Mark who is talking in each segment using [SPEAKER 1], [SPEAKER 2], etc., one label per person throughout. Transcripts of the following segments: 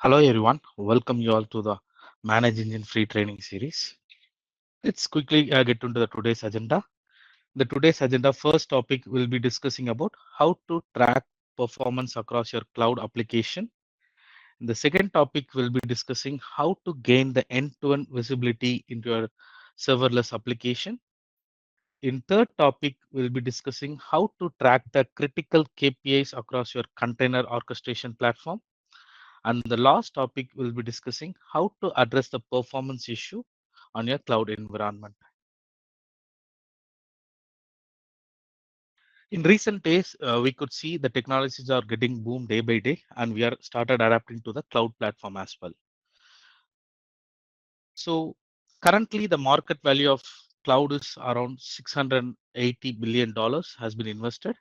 [SPEAKER 1] Hello everyone, welcome you all to the Manage Engine free training series. Let's quickly get into the today's agenda. The today's agenda first topic will be discussing about how to track performance across your cloud application. The second topic will be discussing how to gain the end-to-end visibility into your serverless application. In third topic, we'll be discussing how to track the critical KPIs across your container orchestration platform. And the last topic we'll be discussing how to address the performance issue on your cloud environment. In recent days, we could see the technologies are getting boom day by day, and we are started adapting to the cloud platform as well. So currently, the market value of cloud is around $680 billion has been invested,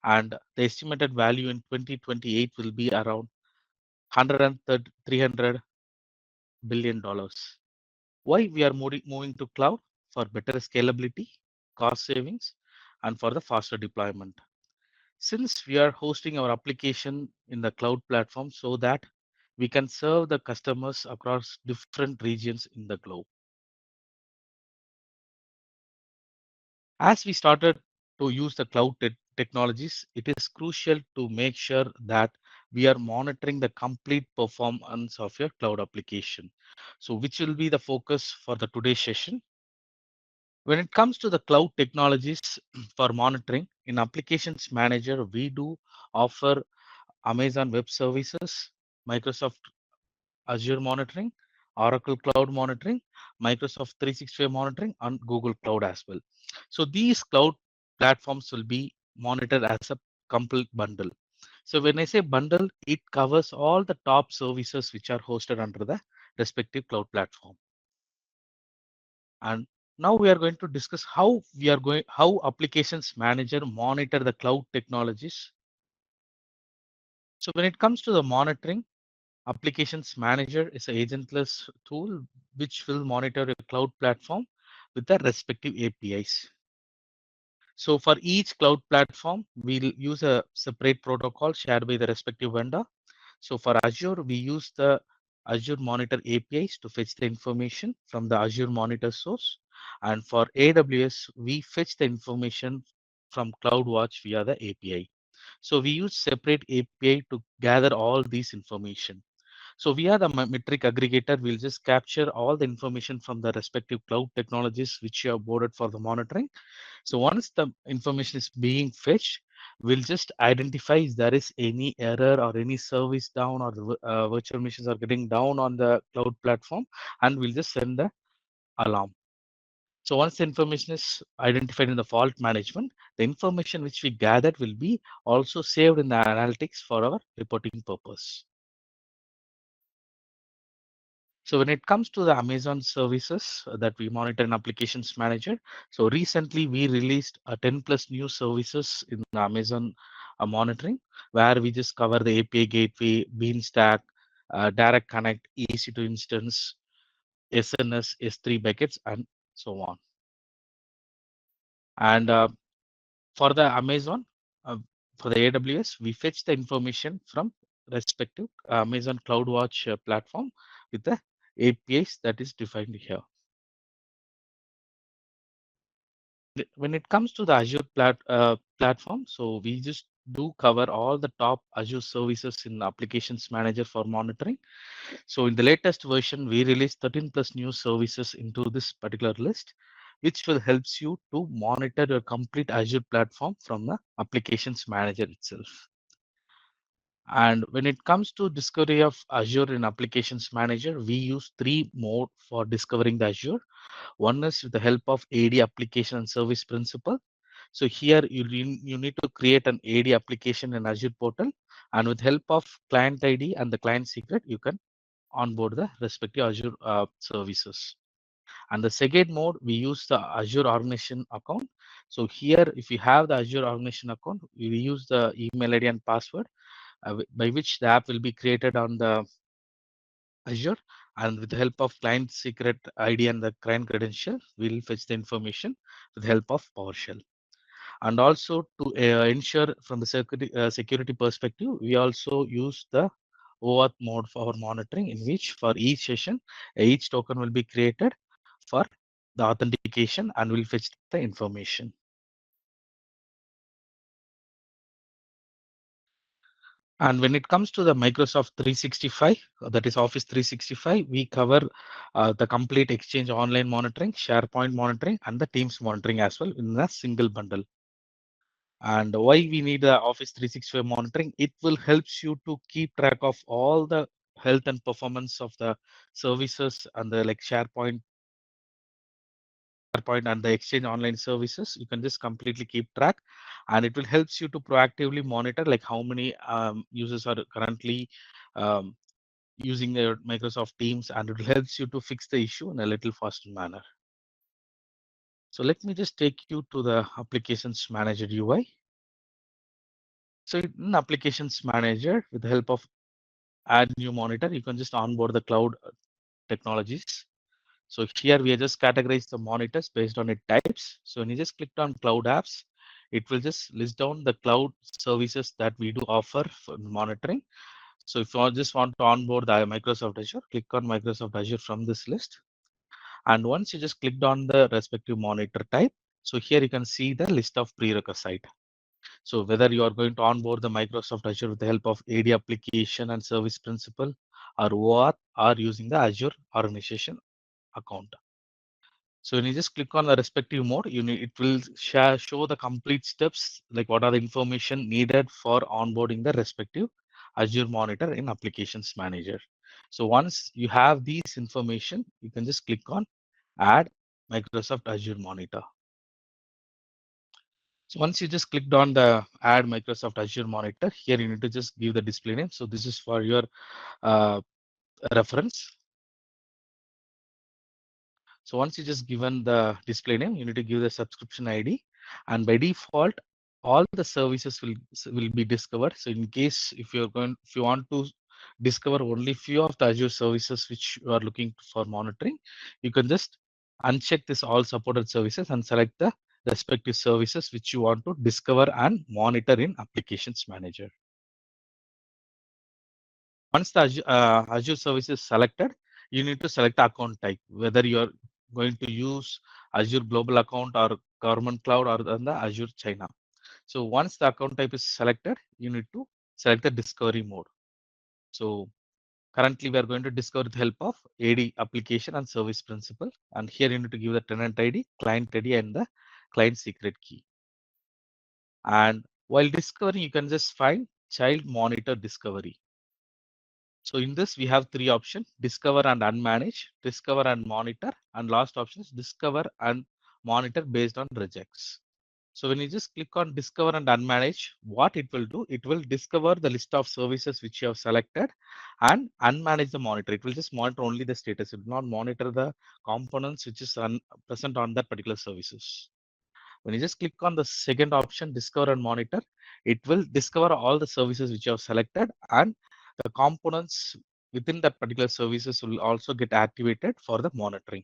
[SPEAKER 1] and the estimated value in 2028 will be around 130 $300 billion. Why we are moving to cloud? For better scalability, cost savings, and for the faster deployment. Since we are hosting our application in the cloud platform so that we can serve the customers across different regions in the globe. As we started to use the cloud technologies, it is crucial to make sure that we are monitoring the complete performance of your cloud application. So which will be the focus for the today's session. When it comes to the cloud technologies for monitoring, in Applications Manager, we do offer Amazon Web Services, Microsoft Azure Monitoring, Oracle Cloud Monitoring, Microsoft 365 Monitoring, and Google Cloud as well. So these cloud platforms will be monitored as a complete bundle. So when I say bundle, it covers all the top services which are hosted under the respective cloud platform. And now we are going to discuss how Applications Manager monitor the cloud technologies. So when it comes to the monitoring, Applications Manager is an agentless tool which will monitor a cloud platform with the respective APIs. So for each cloud platform, we'll use a separate protocol shared by the respective vendor. So for Azure, we use the Azure Monitor APIs to fetch the information from the Azure Monitor source. And for AWS, we fetch the information from CloudWatch via the API. So we use separate API to gather all these information. So via the metric aggregator, we'll just capture all the information from the respective cloud technologies which you have boarded for the monitoring. So once the information is being fetched, we'll just identify if there is any error or any service down or the virtual machines are getting down on the cloud platform, and we'll just send the alarm. So once the information is identified in the fault management, the information which we gathered will be also saved in the analytics for our reporting purpose. So when it comes to the Amazon services that we monitor in Applications Manager, so recently we released a 10 plus new services in the Amazon monitoring, where we just cover the API gateway, Beanstack, Direct Connect, EC2 instance, SNS, S3 buckets, and so on. And for the Amazon, uh, for the AWS, we fetch the information from respective Amazon CloudWatch platform with the APIs that is defined here. When it comes to the Azure platform, so we just do cover all the top Azure services in the Applications Manager for monitoring. So in the latest version, we released 13 plus new services into this particular list, which will helps you to monitor your complete Azure platform from the Applications Manager itself. And when it comes to discovery of Azure in Applications Manager, we use three mode for discovering the Azure. One is with the help of AD application and service principal. So here you need to create an AD application in Azure portal, and with help of client ID and the client secret, you can onboard the respective Azure services. And the second mode, we use the Azure organization account. So here, if you have the Azure organization account, we use the email ID and password by which the app will be created on the Azure, and with the help of client secret ID and the client credential, we'll fetch the information with the help of PowerShell. And also to ensure from the security perspective, we also use the OAuth mode for monitoring, in which for each session, each token will be created for the authentication and will fetch the information. And when it comes to the Microsoft 365, that is Office 365, we cover the complete Exchange Online monitoring, SharePoint monitoring, and the Teams monitoring as well in a single bundle. And why we need the Office 365 monitoring? It will helps you to keep track of all the health and performance of the services and the like SharePoint and the Exchange Online services. You can just completely keep track, and it will helps you to proactively monitor like how many users are currently um, using their Microsoft Teams, and it helps you to fix the issue in a little faster manner. So let me just take you to the Applications Manager UI. So in Applications Manager, with the help of Add New Monitor, you can just onboard the cloud technologies. So here we are just categorize the monitors based on its types. So when you just click on Cloud Apps, it will just list down the cloud services that we do offer for monitoring. So if you just want to onboard the Microsoft Azure, click on Microsoft Azure from this list. And once you just clicked on the respective monitor type, so here you can see the list of prerequisite. So whether you are going to onboard the Microsoft Azure with the help of AD application and service principal or OAuth or using the Azure organization account. So when you just click on the respective mode, it will show the complete steps, like what are the information needed for onboarding the respective Azure monitor in Applications Manager. So once you have these information, you can just click on Add Microsoft Azure Monitor. So once you just clicked on the Add Microsoft Azure Monitor, here you need to just give the display name. So this is for your uh, reference. So once you just given the display name, you need to give the subscription ID, and by default, all the services will be discovered. So in case if if you want to discover only few of the Azure services which you are looking for monitoring, you can just uncheck this all supported services and select the respective services which you want to discover and monitor in Applications Manager. Once the Azure service is selected, you need to select the account type, whether you're going to use Azure Global Account or Government Cloud or the Azure China. So once the account type is selected, you need to select the discovery mode. So currently we are going to discover with the help of AD application and service principal. And here you need to give the tenant ID, client ID, and the client secret key. And while discovering, you can just find child monitor discovery. So in this, we have three options: discover and unmanage, discover and monitor, and last option is discover and monitor based on regex. So when you just click on discover and unmanage, what it will do, it will discover the list of services which you have selected and unmanage the monitor. It will just monitor only the status. It will not monitor the components which is present on that particular services. When you just click on the second option, discover and monitor, it will discover all the services which you have selected, and the components within that particular services will also get activated for the monitoring.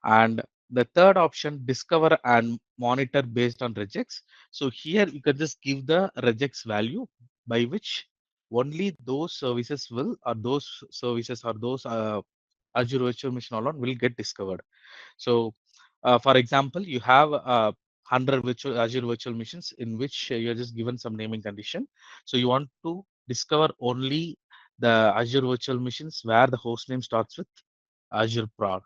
[SPEAKER 1] And the third option, discover and monitor based on regex. So here you can just give the regex value by which only those services will, or those services or those Azure Virtual Machine alone will get discovered. So, for example, you have 100 Azure virtual machines in which you're just given some naming condition. So you want to discover only the Azure virtual machines where the host name starts with Azure Prod.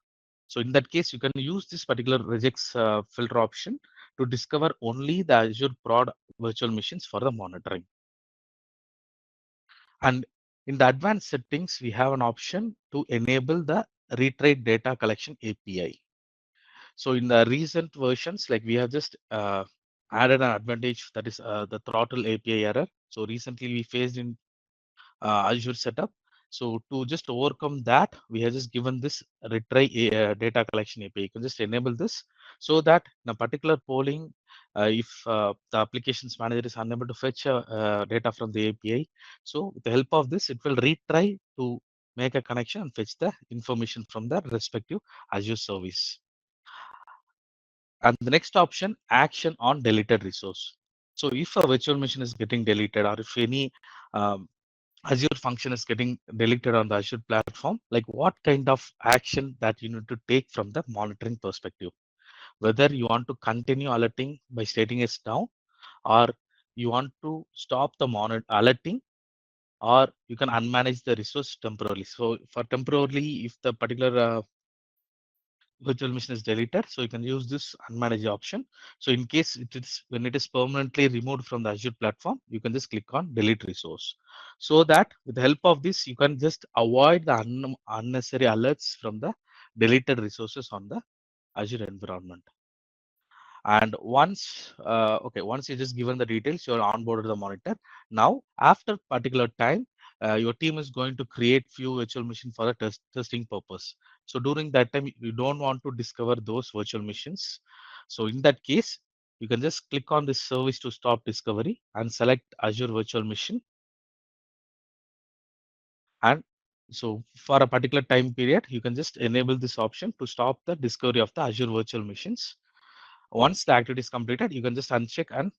[SPEAKER 1] So in that case, you can use this particular regex filter option to discover only the Azure Prod virtual machines for the monitoring. And in the advanced settings, we have an option to enable the retrieve data collection API. So in the recent versions, like we have just added an advantage, that is the throttle API error. So recently we faced in Azure setup. So to just overcome that, we have just given this retrieve data collection API. You can just enable this so that in a particular polling, if the applications manager is unable to fetch data from the API, so with the help of this, it will retry to make a connection and fetch the information from the respective Azure service. And the next option, action on deleted resource. So if a virtual machine is getting deleted, or if any um, Azure function is getting deleted on the Azure platform, like what kind of action that you need to take from the monitoring perspective. Whether you want to continue alerting by stating it down, or you want to stop the monitor alerting, or you can unmanage the resource temporarily. So for temporarily, if the particular virtual machine is deleted, so you can use this unmanage option. So in case it is when it is permanently removed from the Azure platform, you can just click on delete resource, so that with the help of this you can just avoid the unnecessary alerts from the deleted resources on the Azure environment. And once you just given the details, you're onboarded the monitor. Now after particular time, your team is going to create few virtual machine for the testing purpose. So during that time you don't want to discover those virtual machines. So in that case, you can just click on this service to stop discovery and select Azure virtual machine. And so for a particular time period, you can just enable this option to stop the discovery of the Azure virtual machines. Once the activity is completed, you can just uncheck and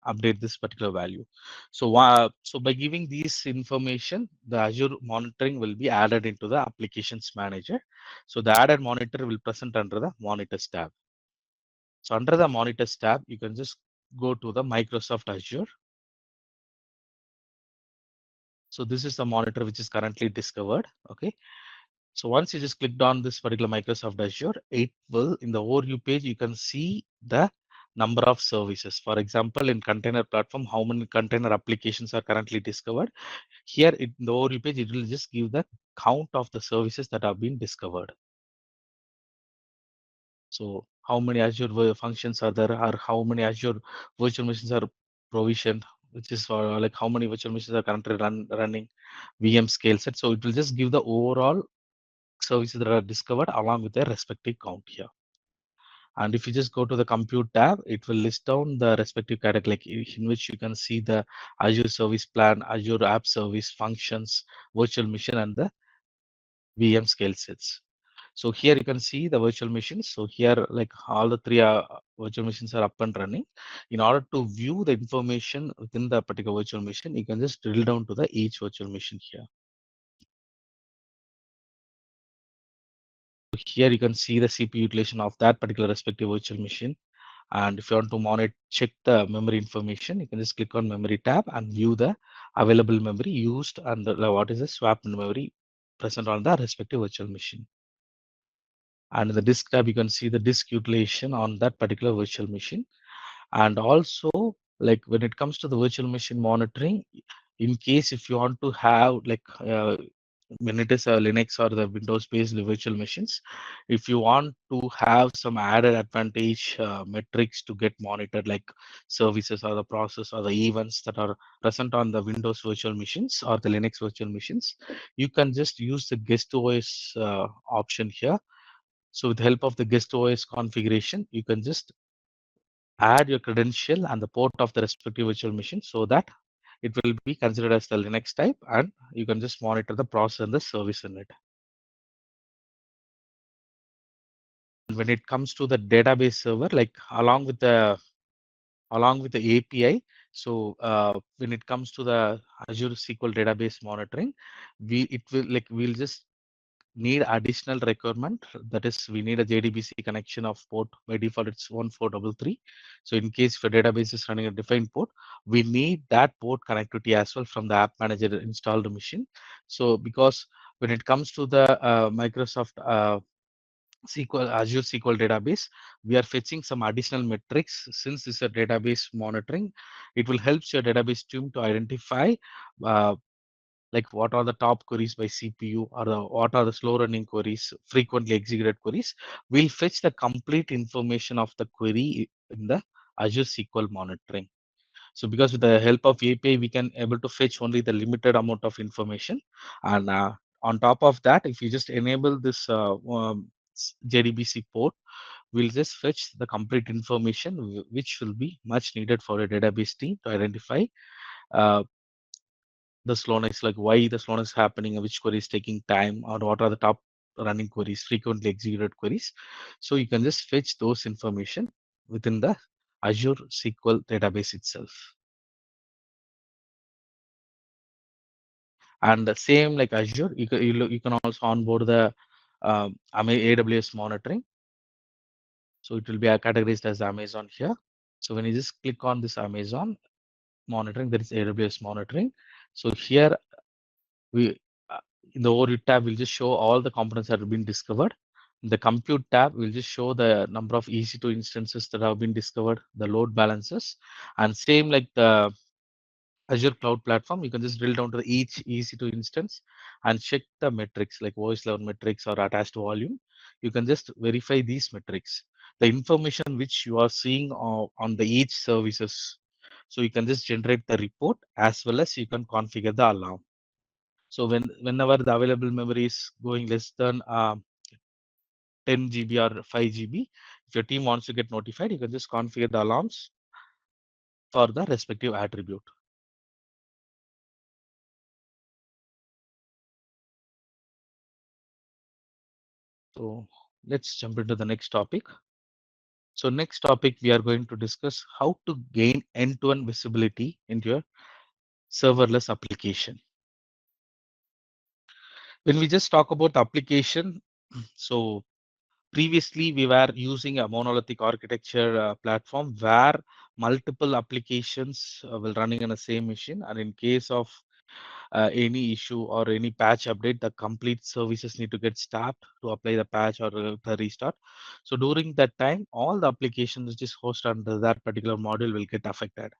[SPEAKER 1] update this particular value. So by giving this information, the Azure monitoring will be added into the applications manager. So the added monitor will present under the monitors tab. So under the monitors tab, you can just go to the Microsoft Azure. So this is the monitor which is currently discovered. Okay. So once you just clicked on this particular Microsoft Azure, it will, in the overview page, you can see the number of services. For example, in container platform, how many container applications are currently discovered. Here in the overview page, it will just give the count of the services that have been discovered. So how many Azure functions are there, or how many Azure virtual machines are provisioned, which is like how many virtual machines are currently running VM scale set. So it will just give the overall services that are discovered along with their respective count here. And if you just go to the compute tab, it will list down the respective category, like in which you can see the Azure service plan, Azure app service functions, virtual machine, and the VM scale sets. So here you can see the virtual machines. So here, like all the three virtual machines are up and running. In order to view the information within the particular virtual machine, you can just drill down to the each virtual machine here. Here you can see the CPU utilization of that particular respective virtual machine. And if you want to monitor, check the memory information, you can just click on memory tab and view the available memory used and what is the swapped memory present on the respective virtual machine. And in the disk tab, you can see the disk utilization on that particular virtual machine. And also, like when it comes to the virtual machine monitoring, in case if you want to have like when it is a Linux or the Windows based virtual machines, if you want to have some added advantage metrics to get monitored, like services or the process or the events that are present on the Windows virtual machines or the Linux virtual machines, you can just use the guest OS option here. So with the help of the guest OS configuration, you can just add your credential and the port of the respective virtual machine, so that it will be considered as the Linux type, and you can just monitor the process and the service in it. When it comes to the database server, like along with the API, so when it comes to the Azure SQL database monitoring, we'll just need additional requirement, that is we need a JDBC connection of port. By default it's 1433. So in case if a database is running a defined port, we need that port connectivity as well from the app manager installed machine. So because when it comes to the Microsoft SQL Azure SQL database, we are fetching some additional metrics. Since this is a database monitoring, it will help your database team to identify uh, like what are the top queries by CPU, or what are the slow running queries, frequently executed queries. We'll fetch the complete information of the query in the Azure SQL monitoring. So because with the help of API, we can able to fetch only the limited amount of information. And on top of that, if you just enable this JDBC port, we'll just fetch the complete information, which will be much needed for a database team to identify uh, the slowness, like why the slowness is happening, which query is taking time, or what are the top running queries, frequently executed queries. So you can just fetch those information within the Azure SQL database itself. And the same like Azure, you can also onboard the AWS monitoring. So it will be categorized as Amazon here. So when you just click on this Amazon monitoring, there is AWS monitoring. So here we in the overview tab will just show all the components that have been discovered. In the compute tab will just show the number of EC2 instances that have been discovered, the load balances, and same like the Azure Cloud Platform, you can just drill down to each EC2 instance and check the metrics like voice level metrics or attached volume. You can just verify these metrics, the information which you are seeing on the each services. So you can just generate the report as well as you can configure the alarm. So whenever the available memory is going less than 10 GB or 5 GB, if your team wants to get notified, you can just configure the alarms for the respective attribute. So let's jump into the next topic. So next topic, we are going to discuss how to gain end-to-end visibility into your serverless application. When we just talk about application, so previously we were using a monolithic architecture platform where multiple applications will running on the same machine, and in case of any issue or any patch update, the complete services need to get stopped to apply the patch or the restart. So during that time, all the applications which is hosted under that particular module will get affected.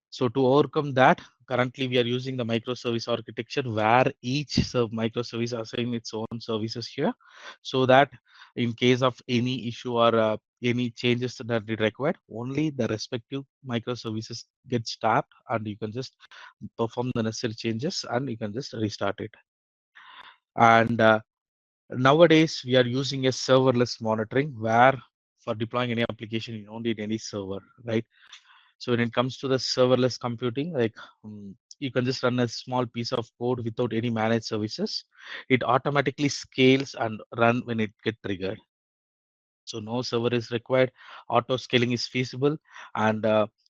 [SPEAKER 1] So to overcome that, currently we are using the microservice architecture where each microservice assign its own services here, so that in case of any issue or any changes that are required, only the respective microservices get stopped and you can just perform the necessary changes and you can just restart it. And nowadays we are using a serverless monitoring where for deploying any application you don't need any server, right? So when it comes to the serverless computing, like you can just run a small piece of code without any managed services. It automatically scales and run when it get triggered. So no server is required. Auto scaling is feasible, and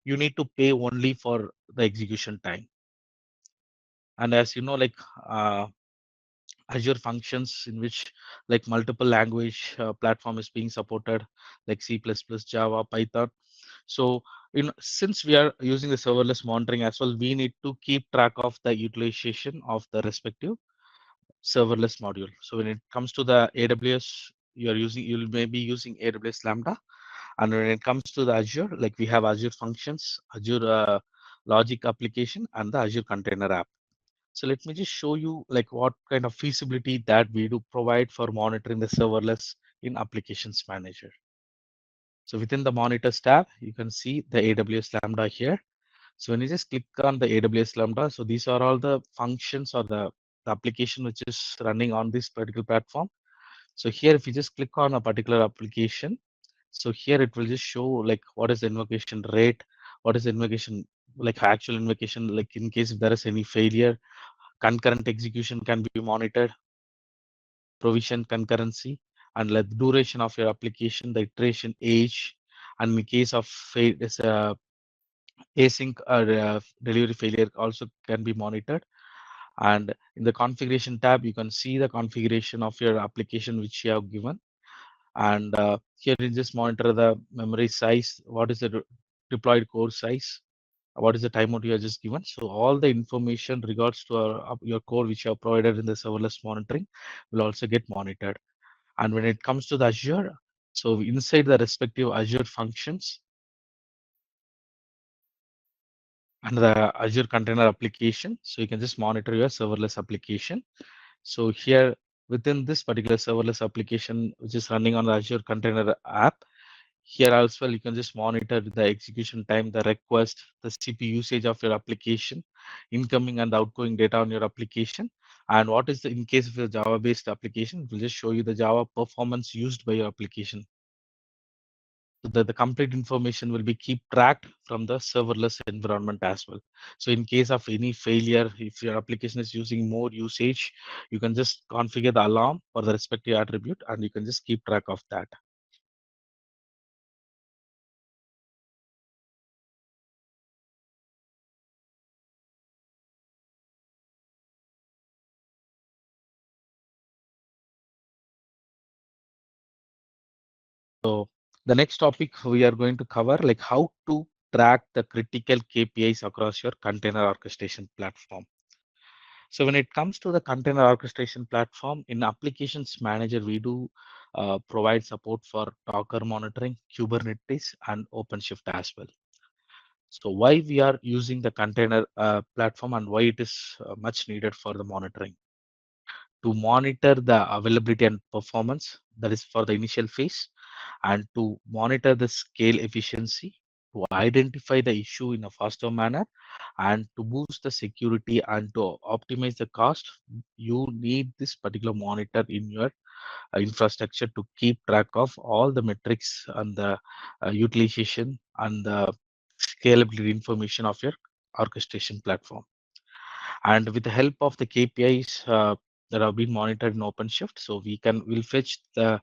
[SPEAKER 1] you need to pay only for the execution time. And as you know, like Azure functions in which like multiple language platform is being supported, like C++, Java, Python. So since we are using the serverless monitoring as well, we need to keep track of the utilization of the respective serverless module. So when it comes to the AWS, you'll maybe using AWS Lambda. And when it comes to the Azure, like we have Azure Functions, Azure Logic Application, and the Azure Container App. So let me just show you like what kind of feasibility that we do provide for monitoring the serverless in Applications Manager. So within the Monitors tab, you can see the AWS Lambda here. So when you just click on the AWS Lambda, so these are all the functions or the application which is running on this particular platform. So here, if you just click on a particular application, so here it will just show like what is the invocation rate, what is the invocation, like actual invocation, like in case if there is any failure, concurrent execution can be monitored, provision concurrency, and like the duration of your application, the iteration age, and in case of async or delivery failure also can be monitored. And in the configuration tab, you can see the configuration of your application which you have given. And here you just monitor the memory size, what is the deployed core size, what is the timeout you have just given. So all the information regards to your core which you have provided in the serverless monitoring will also get monitored. And when it comes to the Azure, so inside the respective Azure functions and the Azure Container Application, so you can just monitor your serverless application. So here within this particular serverless application, which is running on the Azure Container app, here as well, you can just monitor the execution time, the request, the CPU usage of your application, incoming and outgoing data on your application. And what is the, in case of a Java-based application, it will just show you the Java performance used by your application. So that the complete information will be keep tracked from the serverless environment as well. So in case of any failure, if your application is using more usage, you can just configure the alarm for the respective attribute and you can just keep track of that. So the next topic we are going to cover like how to track the critical KPIs across your container orchestration platform. So when it comes to the container orchestration platform in Applications Manager, we do provide support for Docker monitoring, Kubernetes, and OpenShift as well. So why we are using the container platform and why it is much needed for the monitoring? To monitor the availability and performance, that is for the initial phase, and to monitor the scale efficiency, to identify the issue in a faster manner, and to boost the security and to optimize the cost. You need this particular monitor in your infrastructure to keep track of all the metrics and the utilization and the scalability information of your orchestration platform. And with the help of the KPIs that have been monitored in OpenShift, so we'll fetch the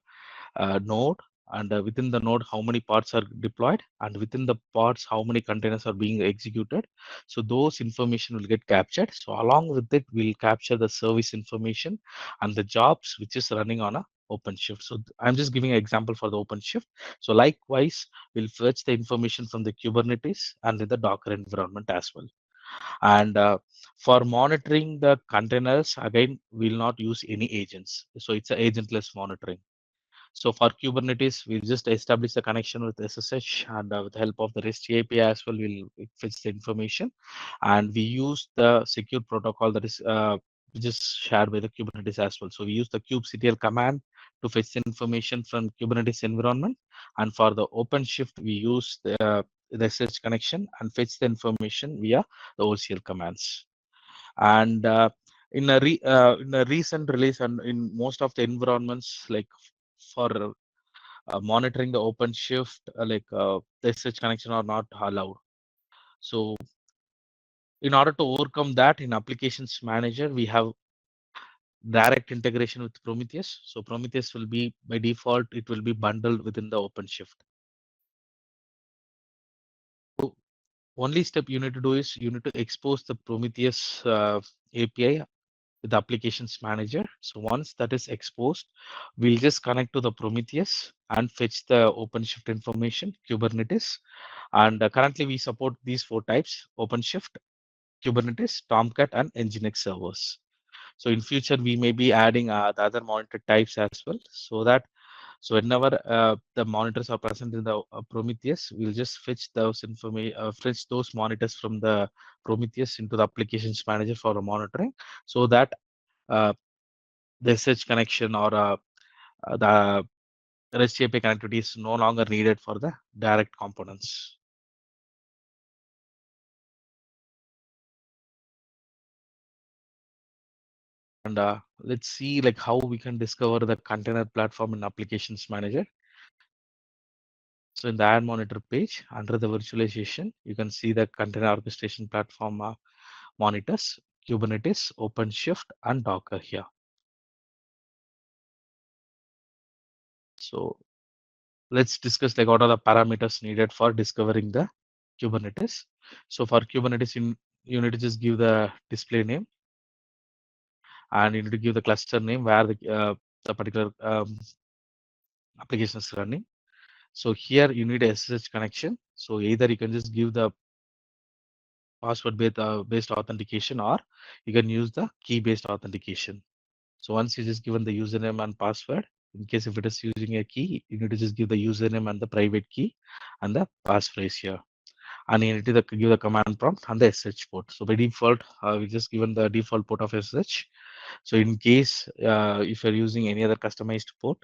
[SPEAKER 1] node, and within the node how many parts are deployed, and within the parts how many containers are being executed. So those information will get captured. So along with it, we'll capture the service information and the jobs which is running on a OpenShift. So I'm just giving an example for the OpenShift. So likewise, we'll fetch the information from the Kubernetes and in the Docker environment as well. And for monitoring the containers, again, we'll not use any agents. So it's an agentless monitoring. So for Kubernetes, we just establish a connection with SSH, and with the help of the REST API as well, we'll fetch the information. And we use the secure protocol that is which is shared by the Kubernetes as well. So we use the kubectl command to fetch the information from Kubernetes environment. And for the OpenShift, we use the SSH connection and fetch the information via the OCL commands. And in a recent release and in most of the environments, like for monitoring the OpenShift, the SSH connection are not allowed. So in order to overcome that, in Applications Manager, we have direct integration with Prometheus. So Prometheus will be by default, it will be bundled within the OpenShift. So only step you need to do is you need to expose the Prometheus API with the Applications Manager. So once that is exposed, we'll just connect to the Prometheus and fetch the OpenShift information, Kubernetes. And currently we support these 4 types: OpenShift, Kubernetes, Tomcat, and Nginx servers. So in future, we may be adding the other monitor types as well, so that so whenever the monitors are present in the Prometheus, we'll just fetch those fetch those monitors from the Prometheus into the Applications Manager for the monitoring, so that uh, the SSH connection or the REST API connectivity is no longer needed for the direct components. And let's see like how we can discover the container platform in Applications Manager. So in the Add Monitor page, under the virtualization, you can see the container orchestration platform monitors, Kubernetes, OpenShift, and Docker here. So let's discuss like what are the parameters needed for discovering the Kubernetes. So for Kubernetes, you need to just give the display name, and you need to give the cluster name where the particular application is running. So here you need a SSH connection. So either you can just give the password based authentication, or you can use the key based authentication. So once you just given the username and password, in case if it is using a key, you need to just give the username and the private key and the passphrase here. And you need to give the command prompt and the SSH port. So by default, we just given the default port of SSH. So in case if you're using any other customized port,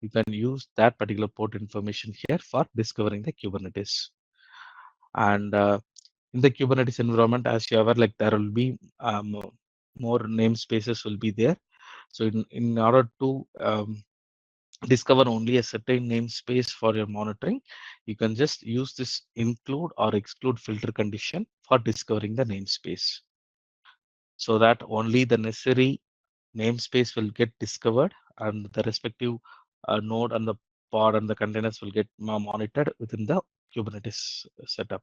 [SPEAKER 1] you can use that particular port information here for discovering the Kubernetes. And in the Kubernetes environment, as you are aware, like there will be more namespaces will be there. So in order to discover only a certain namespace for your monitoring, you can just use this include or exclude filter condition for discovering the namespace, so that only the necessary namespace will get discovered, and the respective node and the pod and the containers will get monitored within the Kubernetes setup.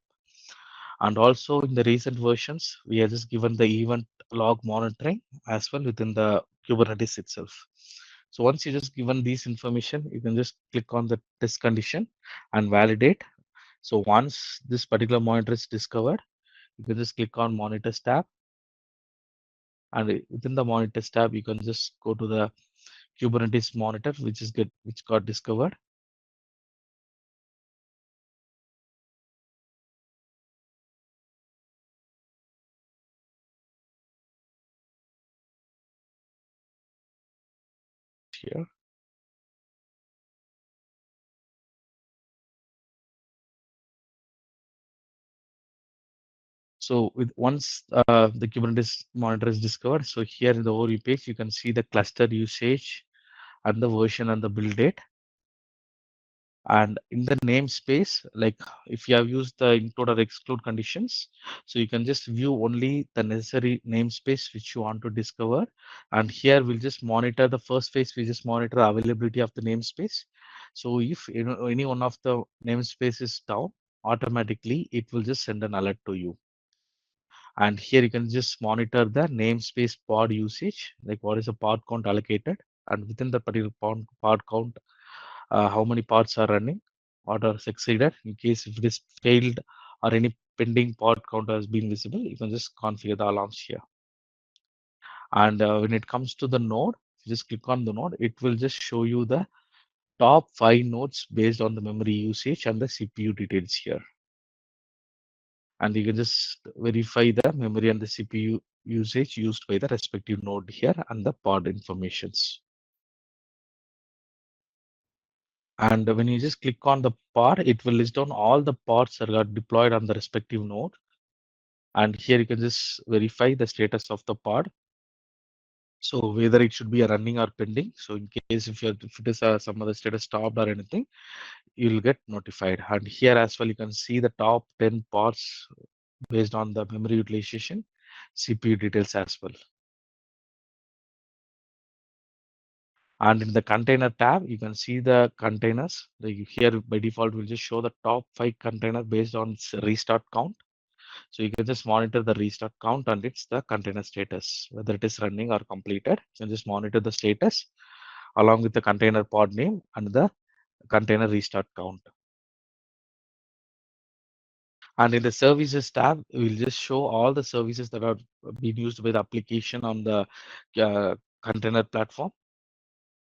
[SPEAKER 1] And also in the recent versions, we have just given the event log monitoring as well within the Kubernetes itself. So once you just given these information, you can just click on the test condition and validate. So once this particular monitor is discovered, you can just click on monitors tab, and within the monitors tab, you can just go to the Kubernetes monitor, which got discovered. Here. So with once the Kubernetes monitor is discovered, so here in the overview page, you can see the cluster usage and the version and the build date. And in the namespace, like if you have used the include or exclude conditions, so you can just view only the necessary namespace which you want to discover. And here we'll just monitor the first phase, we just monitor the availability of the namespace. So if any one of the namespace is down, automatically it will just send an alert to you. And here you can just monitor the namespace pod usage, like what is the pod count allocated, and within the particular pod count, how many pods are running, what are succeeded. In case if it is failed or any pending pod count has been visible, you can just configure the alarms here. And when it comes to the node, you just click on the node, it will just show you the top 5 nodes based on the memory usage and the CPU details here. And you can just verify the memory and the CPU usage used by the respective node here and the pod informations. And when you just click on the pod, it will list down all the pods that are deployed on the respective node. And here you can just verify the status of the pod. So whether it should be a running or pending. So in case if it is some other status stopped or anything, you'll get notified. And here as well, you can see the top 10 pods based on the memory utilization, CPU details as well. And in the container tab, you can see the containers. Like here by default, will just show the top 5 containers based on restart count. So you can just monitor the restart count and it's the container status, whether it is running or completed. You can just monitor the status along with the container pod name and the container restart count. And in the services tab, we'll just show all the services that are being used by the application on the container platform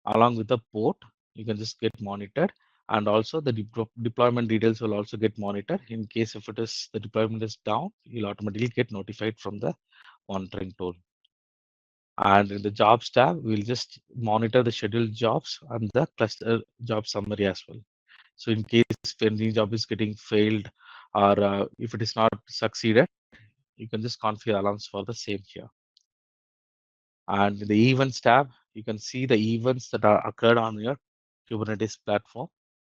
[SPEAKER 1] along with the port. You can just get monitored, and also the deployment details will also get monitored. In case if it is the deployment is down, you'll automatically get notified from the monitoring tool. And in the jobs tab, we'll just monitor the scheduled jobs and the cluster job summary as well. So in case if any job is getting failed or if it is not succeeded, you can just configure alarms for the same here. And in the events tab, you can see the events that are occurred on your Kubernetes platform.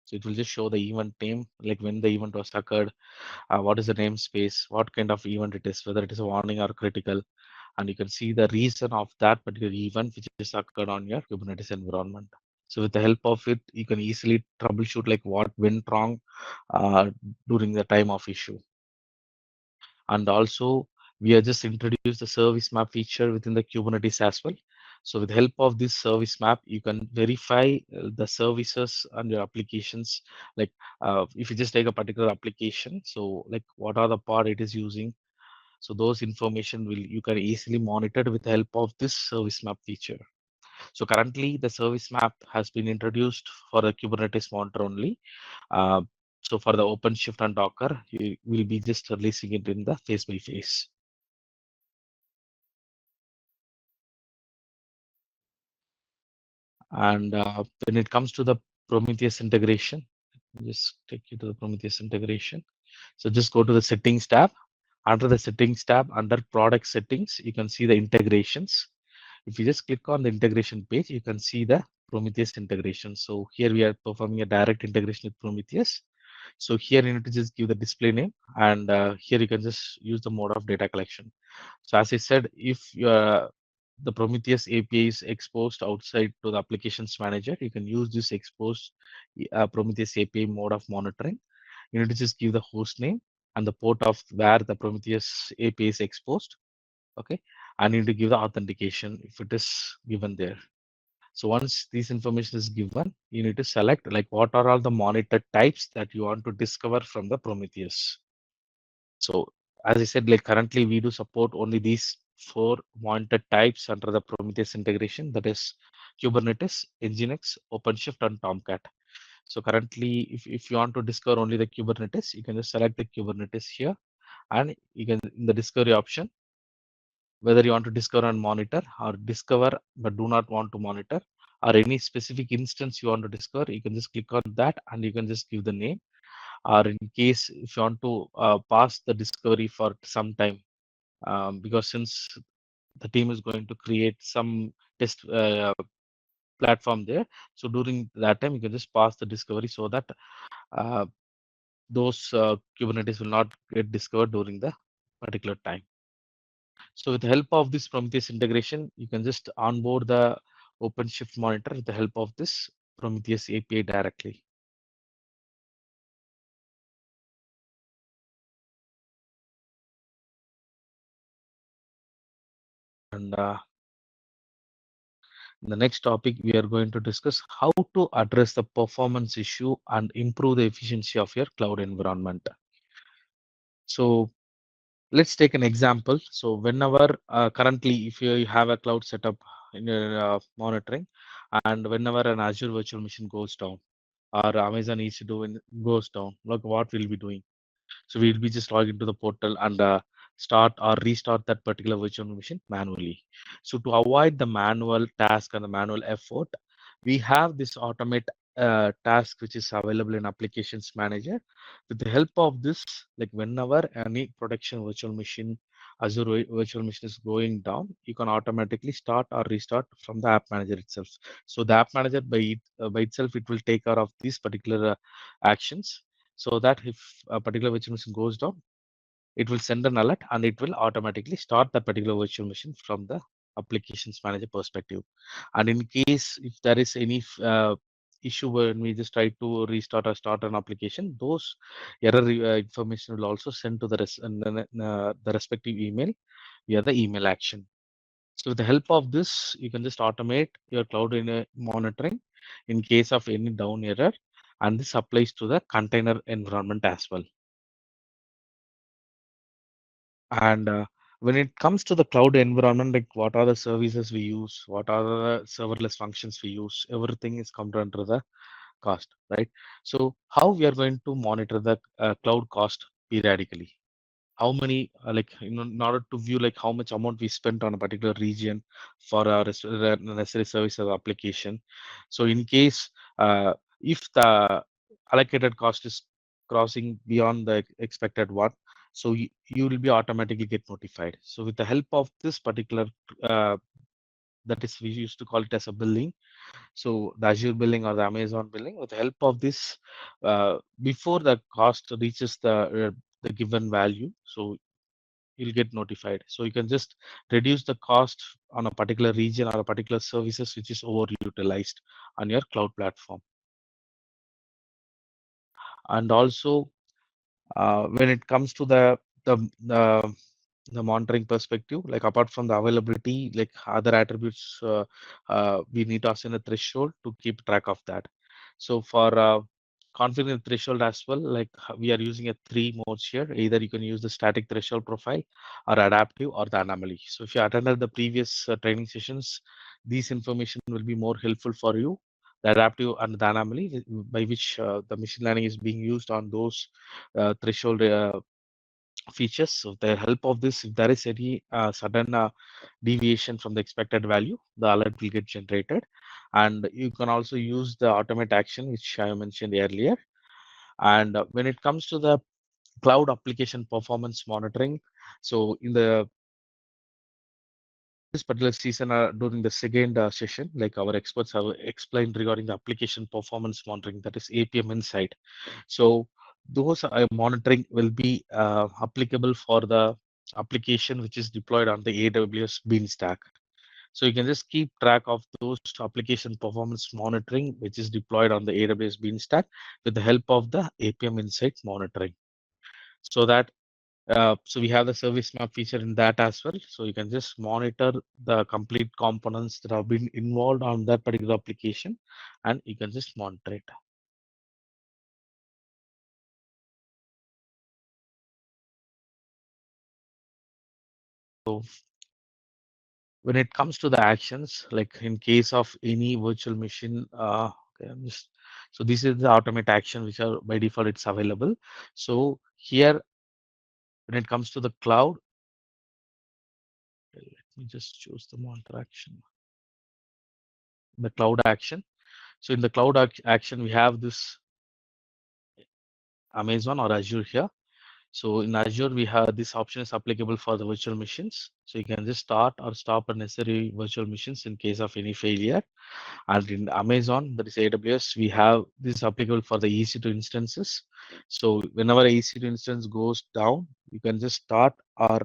[SPEAKER 1] So it will just show the event name, like when the event was occurred, what is the namespace, what kind of event it is, whether it is a warning or critical. And you can see the reason of that particular event which is occurred on your Kubernetes environment. So with the help of it, you can easily troubleshoot like what went wrong during the time of issue. And also, we have just introduced the service map feature within the Kubernetes as well. So with the help of this service map, you can verify the services and your applications. Like if you just take a particular application, so like what are the part it is using. So those information will you can easily monitor with the help of this service map feature. So currently the service map has been introduced for the Kubernetes monitor only. Uh, so for the OpenShift and Docker, you will be just releasing it in the phase by phase. And when it comes to the Prometheus integration, just take you to the Prometheus integration. So just go to the settings tab. Under the settings tab, under product settings, you can see the integrations. If you just click on the integration page, you can see the Prometheus integration. So here we are performing a direct integration with Prometheus. So here you need to just give the display name, and here you can just use the mode of data collection. So as I said, if the Prometheus API is exposed outside to the applications manager, you can use this exposed Prometheus API mode of monitoring. You need to just give the host name and the port of where the Prometheus API is exposed. Okay, I need to give the authentication if it is given there. So once this information is given, you need to select like what are all the monitor types that you want to discover from the Prometheus. So as I said, like currently we do support only these four monitor types under the Prometheus integration, that is Kubernetes, Nginx, OpenShift, and Tomcat. So currently, if you want to discover only the Kubernetes, you can just select the Kubernetes here, and you can in the discovery option, whether you want to discover and monitor or discover but do not want to monitor, or any specific instance you want to discover, you can just click on that and you can just give the name. Or in case if you want to pass the discovery for some time, because since the team is going to create some test platform there, so during that time you can just pass the discovery so that uh, those Kubernetes will not get discovered during the particular time. So with the help of this Prometheus integration, you can just onboard the OpenShift monitor with the help of this Prometheus API directly. And in the next topic, we are going to discuss how to address the performance issue and improve the efficiency of your cloud environment. So let's take an example. So whenever currently, if you have a cloud setup in your monitoring, and whenever an Azure virtual machine goes down, or Amazon EC2 goes down, look what we'll be doing. So we'll be just log into the portal and start or restart that particular virtual machine manually. So to avoid the manual task and the manual effort, we have this automate task which is available in Applications Manager. With the help of this, like whenever any production virtual machine, Azure virtual machine is going down, you can automatically start or restart from the App Manager itself. So the App Manager by itself, it will take care of these particular actions, so that if a particular virtual machine goes down, it will send an alert and it will automatically start that particular virtual machine from the Applications Manager perspective. And in case if there is any issue when we just try to restart or start an application, those error information will also send to the respective email via the email action. So with the help of this, you can just automate your cloud in monitoring in case of any down error, and this applies to the container environment as well. And when it comes to the cloud environment, like what are the services we use, what are the serverless functions we use, everything is comes under the cost, right? So how we are going to monitor the cloud cost periodically? How many like in order to view like how much amount we spent on a particular region for our necessary service or application. So in case if the allocated cost is crossing beyond the expected one, so you will be automatically get notified. So with the help of this particular uh, that is we used to call it as a billing, so the Azure billing or the Amazon billing, with the help of this, before the cost reaches the given value, so you'll get notified. So you can just reduce the cost on a particular region or a particular services which is overutilized on your cloud platform. And also when it comes to the the the monitoring perspective, like apart from the availability, like other attributes, we need to assign a threshold to keep track of that. So for configuring the threshold as well, like we are using a three modes here. Either you can use the static threshold profile or adaptive or the anomaly. So if you attended the previous training sessions, these information will be more helpful for you. The adaptive and the anomaly by which the machine learning is being used on those threshold features. So with the help of this, if there is any sudden deviation from the expected value, the alert will get generated. And you can also use the automate action, which I mentioned earlier. And when it comes to the cloud application performance monitoring, so in the this particular season, during the second session, like our experts have explained regarding the application performance monitoring, that is APM Insight. So those monitoring will be applicable for the application which is deployed on the AWS Beanstalk. So you can just keep track of those application performance monitoring which is deployed on the AWS Beanstalk with the help of the APM Insight monitoring. So that So we have the service map feature in that as well. So you can just monitor the complete components that have been involved on that particular application, and you can just monitor it. So when it comes to the actions, like in case of any virtual machine, okay, so this is the automate action which are by default it's available. So here, when it comes to the cloud, let me just choose the monitor action, the cloud action. So in the cloud action, we have this Amazon or Azure here. So in Azure, we have this option is applicable for the virtual machines. So you can just start or stop unnecessary virtual machines in case of any failure. And in Amazon, that is AWS, we have this applicable for the EC2 instances. So whenever EC2 instance goes down, you can just start or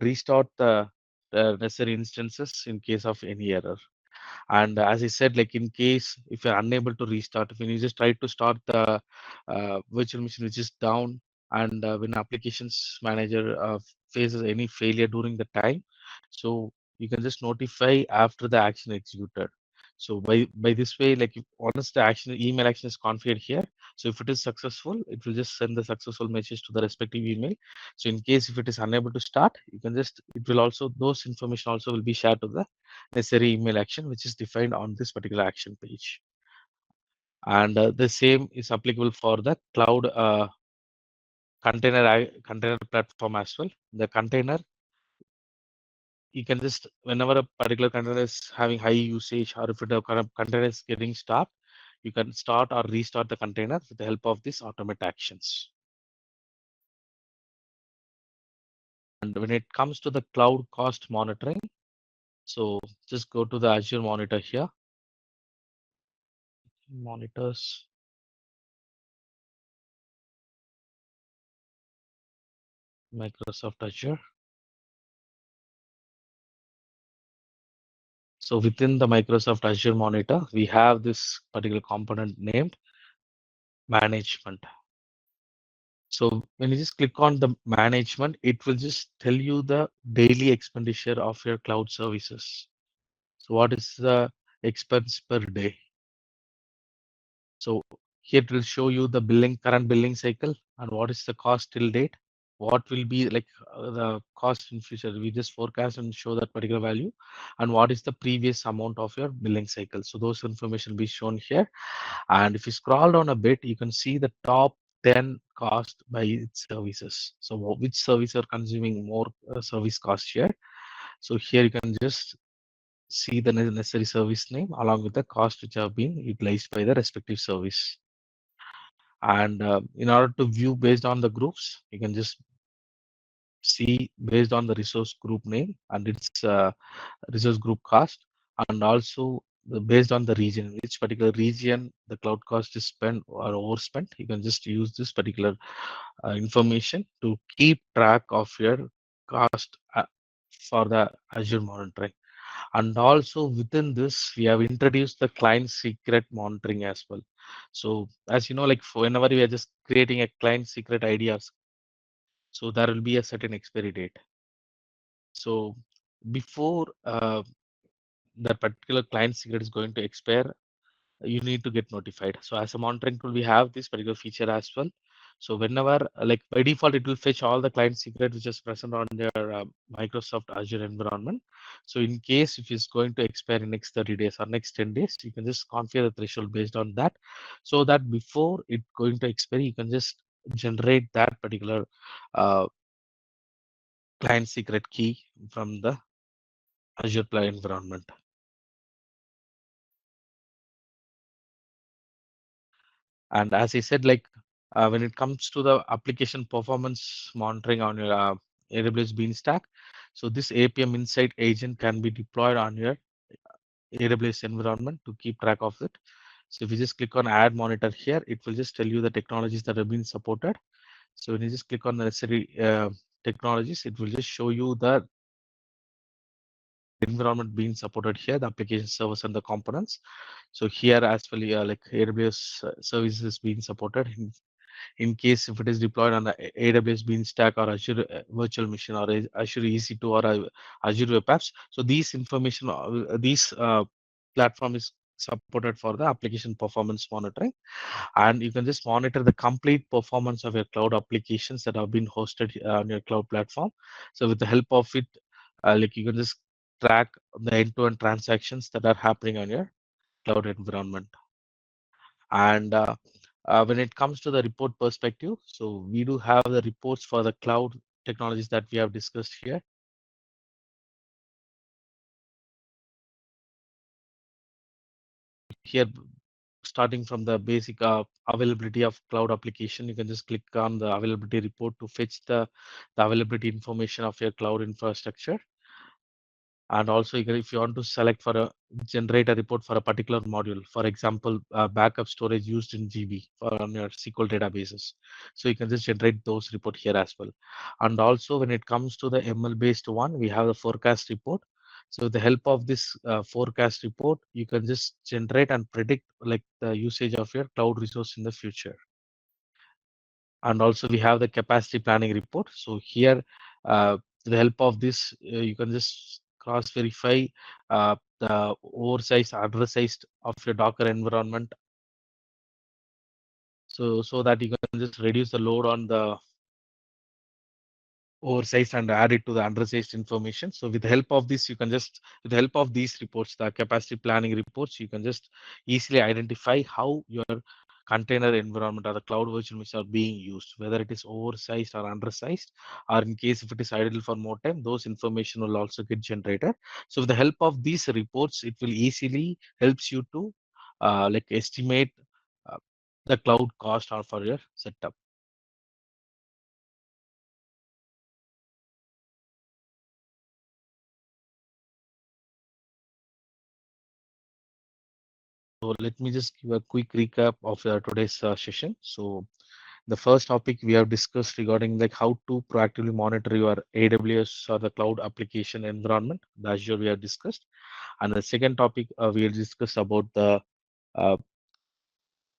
[SPEAKER 1] restart the necessary instances in case of any error. And as I said, like in case if you're unable to restart, when you just try to start the virtual machine which is down, and when applications manager faces any failure during the time, so you can just notify after the action executed. So by this way, like if once the action email action is configured here, so if it is successful, it will just send the successful message to the respective email. So in case if it is unable to start, you can just it will also those information also will be shared to the necessary email action which is defined on this particular action page. And the same is applicable for the cloud container platform as well. The container, you can just whenever a particular container is having high usage, or if the container is getting stuck, you can start or restart the container with the help of these automate actions. And when it comes to the cloud cost monitoring, so just go to the Azure monitor here, monitors, Microsoft Azure. So within the Microsoft Azure monitor, we have this particular component named management. So when you just click on the management, it will just tell you the daily expenditure of your cloud services. So what is the expense per day? So here it will show you the current billing cycle, and what is the cost till date. What will be like the cost in future? We just forecast and show that particular value, and what is the previous amount of your billing cycle. So those information will be shown here. And if you scroll down a bit, you can see the top 10 cost by its services. So which service are consuming more service cost here. So here you can just see the necessary service name along with the cost which have been utilized by the respective service. And in order to view based on the groups, you can just see based on the resource group name and its resource group cost, and also based on the region, which particular region the cloud cost is spent or overspent. You can just use this particular information to keep track of your cost for the Azure monitoring. And also within this, we have introduced the client secret monitoring as well. So as you know, like whenever we are just creating a client secret ideas, so there will be a certain expiry date. So before that particular client secret is going to expire, you need to get notified. So as a monitoring tool, we have this particular feature as well. So whenever, like by default, it will fetch all the client secret which is present on their Microsoft Azure environment. So in case if it's going to expire in next 30 days or next 10 days, you can just configure the threshold based on that, so that before it going to expire, you can just generate that particular uh, client secret key from the Azure environment. And as I said, like when it comes to the application performance monitoring on your AWS Beanstalk, so this APM Insight agent can be deployed on your AWS environment to keep track of it. So if you just click on Add Monitor here, it will just tell you the technologies that have been supported. So when you just click on the necessary technologies, it will just show you the environment being supported here, the application servers and the components. So here as well, like AWS services being supported. in case if it is deployed on the AWS Beanstalk or Azure Virtual Machine or Azure EC2 or Azure Web Apps. So these information, these platform is supported for the application performance monitoring, and you can just monitor the complete performance of your cloud applications that have been hosted on your cloud platform. So with the help of it, like you can just track the end-to-end transactions that are happening on your cloud environment. And when it comes to the report perspective, so we do have the reports for the cloud technologies that we have discussed here. Here, starting from the basic availability of cloud application, you can just click on the availability report to fetch the availability information of your cloud infrastructure. And also, if you want to select for a generate a report for a particular module, for example, backup storage used in GB for on your SQL databases, so you can just generate those report here as well. And also, when it comes to the ML based one, we have the forecast report. So with the help of this forecast report, you can just generate and predict like the usage of your cloud resource in the future. And also we have the capacity planning report. So here, with the help of this, you can just cross verify the oversized, undersized of your Docker environment. So that you can just reduce the load on the oversized and add it to the undersized information. So with the help of this, you can just, with the help of these reports, the capacity planning reports, you can just easily identify how your container environment or the cloud virtual machines are being used, whether it is oversized or undersized, or in case if it is idle for more time, those information will also get generated. So with the help of these reports, it will easily helps you to like estimate uh, the cloud cost or for your setup. So let me just give a quick recap of today's session. So the first topic we have discussed regarding like how to proactively monitor your AWS or the cloud application environment. The Azure we have discussed, and the second topic we will discuss about the uh,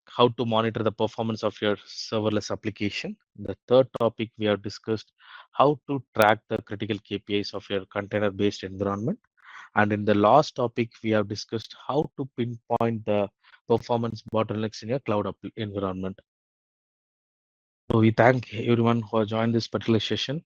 [SPEAKER 1] how to monitor the performance of your serverless application. The third topic we have discussed how to track the critical KPIs of your container-based environment. And in the last topic, we have discussed how to pinpoint the performance bottlenecks in your cloud environment. So we thank everyone who has joined this particular session.